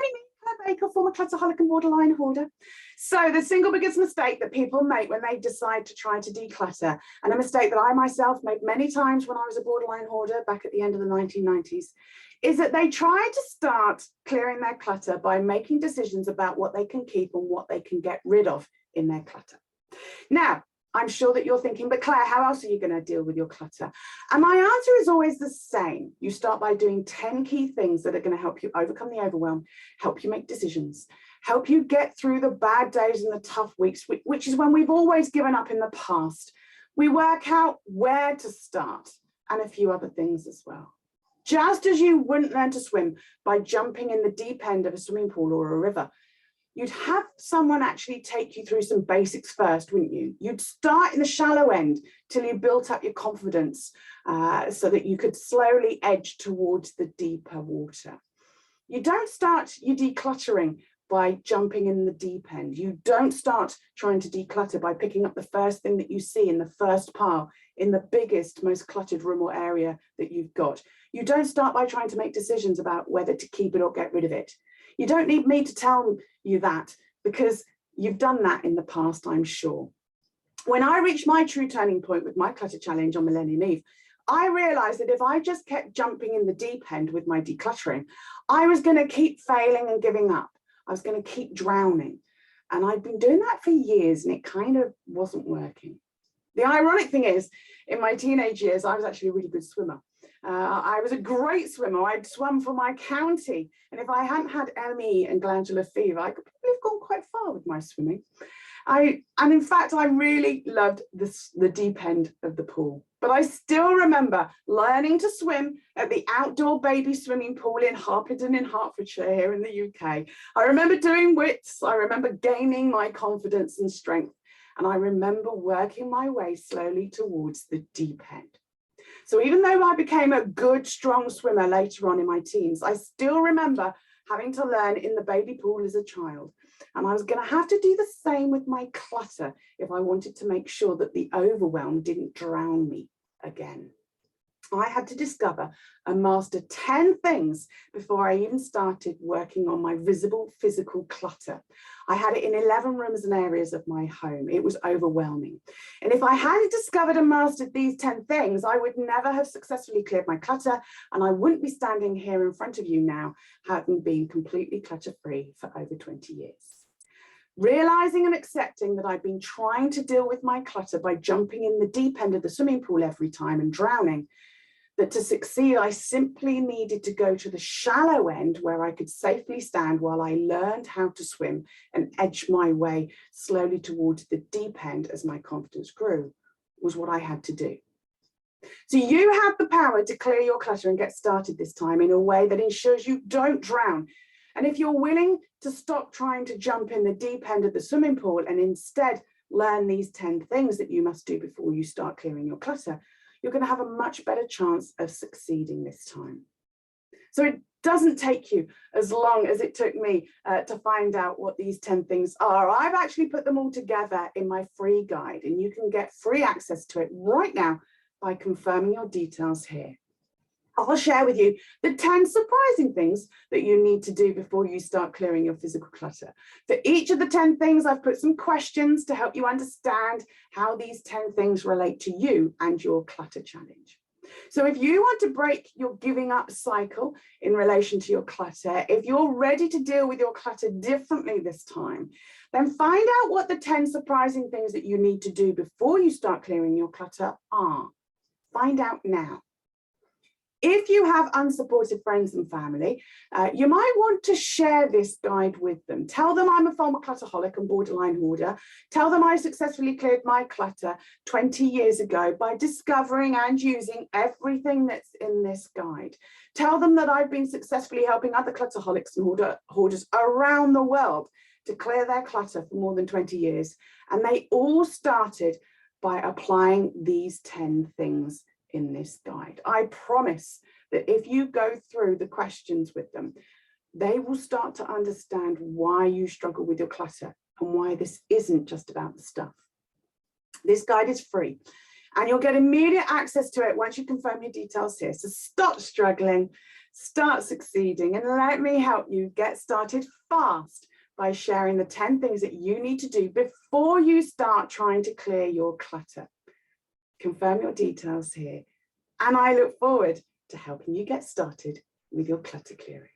me, Clare Baker, former clutterholic and borderline hoarder. So the single biggest mistake that people make when they decide to try to declutter, and a mistake that I myself made many times when I was a borderline hoarder back at the end of the 1990s, is that they try to start clearing their clutter by making decisions about what they can keep and what they can get rid of in their clutter. Now, I'm sure that you're thinking, but Claire, how else are you going to deal with your clutter? And my answer is always the same. You start by doing 10 key things that are going to help you overcome the overwhelm, help you make decisions, help you get through the bad days and the tough weeks, which is when we've always given up in the past. We work out where to start and a few other things as well. Just as you wouldn't learn to swim by jumping in the deep end of a swimming pool or a river, you'd have someone actually take you through some basics first, wouldn't you? You'd start in the shallow end till you built up your confidence so that you could slowly edge towards the deeper water. You don't start your decluttering by jumping in the deep end. You don't start trying to declutter by picking up the first thing that you see in the first pile in the biggest, most cluttered room or area that you've got. You don't start by trying to make decisions about whether to keep it or get rid of it. You don't need me to tell you that because you've done that in the past, I'm sure. When I reached my true turning point with my clutter challenge on Millennium Eve, I realized that if I just kept jumping in the deep end with my decluttering, I was going to keep failing and giving up. I was going to keep drowning. And I'd been doing that for years and it kind of wasn't working. The ironic thing is, in my teenage years, I was actually a really good swimmer. I was a great swimmer. I'd swum for my county. And if I hadn't had ME and glandular fever, I could probably have gone quite far with my swimming. And in fact, I really loved the deep end of the pool. But I still remember learning to swim at the outdoor baby swimming pool in Harpenden in Hertfordshire here in the UK. I remember doing wits. I remember gaining my confidence and strength. And I remember working my way slowly towards the deep end. So even though I became a good, strong swimmer later on in my teens, I still remember having to learn in the baby pool as a child. And I was going to have to do the same with my clutter if I wanted to make sure that the overwhelm didn't drown me again. I had to discover and master 10 things before I even started working on my visible physical clutter. I had it in 11 rooms and areas of my home. It was overwhelming. And if I hadn't discovered and mastered these 10 things, I would never have successfully cleared my clutter, and I wouldn't be standing here in front of you now, having been completely clutter-free for over 20 years. Realizing and accepting that I'd been trying to deal with my clutter by jumping in the deep end of the swimming pool every time and drowning, that to succeed, I simply needed to go to the shallow end where I could safely stand while I learned how to swim and edge my way slowly towards the deep end as my confidence grew, was what I had to do. So you have the power to clear your clutter and get started this time in a way that ensures you don't drown. And if you're willing to stop trying to jump in the deep end of the swimming pool and instead learn these 10 things that you must do before you start clearing your clutter, you're going to have a much better chance of succeeding this time. So it doesn't take you as long as it took me to find out what these 10 things are. I've actually put them all together in my free guide, and you can get free access to it right now by confirming your details here. I'll share with you the 10 surprising things that you need to do before you start clearing your physical clutter. For each of the 10 things, I've put some questions to help you understand how these 10 things relate to you and your clutter challenge. So if you want to break your giving up cycle in relation to your clutter, if you're ready to deal with your clutter differently this time, then find out what the 10 surprising things that you need to do before you start clearing your clutter are. Find out now. If you have unsupportive friends and family, you might want to share this guide with them. Tell them I'm a former clutterholic and borderline hoarder. Tell them I successfully cleared my clutter 20 years ago by discovering and using everything that's in this guide. Tell them that I've been successfully helping other clutterholics and hoarders around the world to clear their clutter for more than 20 years. And they all started by applying these 10 things in this guide. I promise that if you go through the questions with them, they will start to understand why you struggle with your clutter and why this isn't just about the stuff. This guide is free and you'll get immediate access to it once you confirm your details here. So stop struggling, Start succeeding, and let me help you get started fast by sharing the 10 things that you need to do before you start trying to clear your clutter. Confirm your details here, and I look forward to helping you get started with your clutter clearing.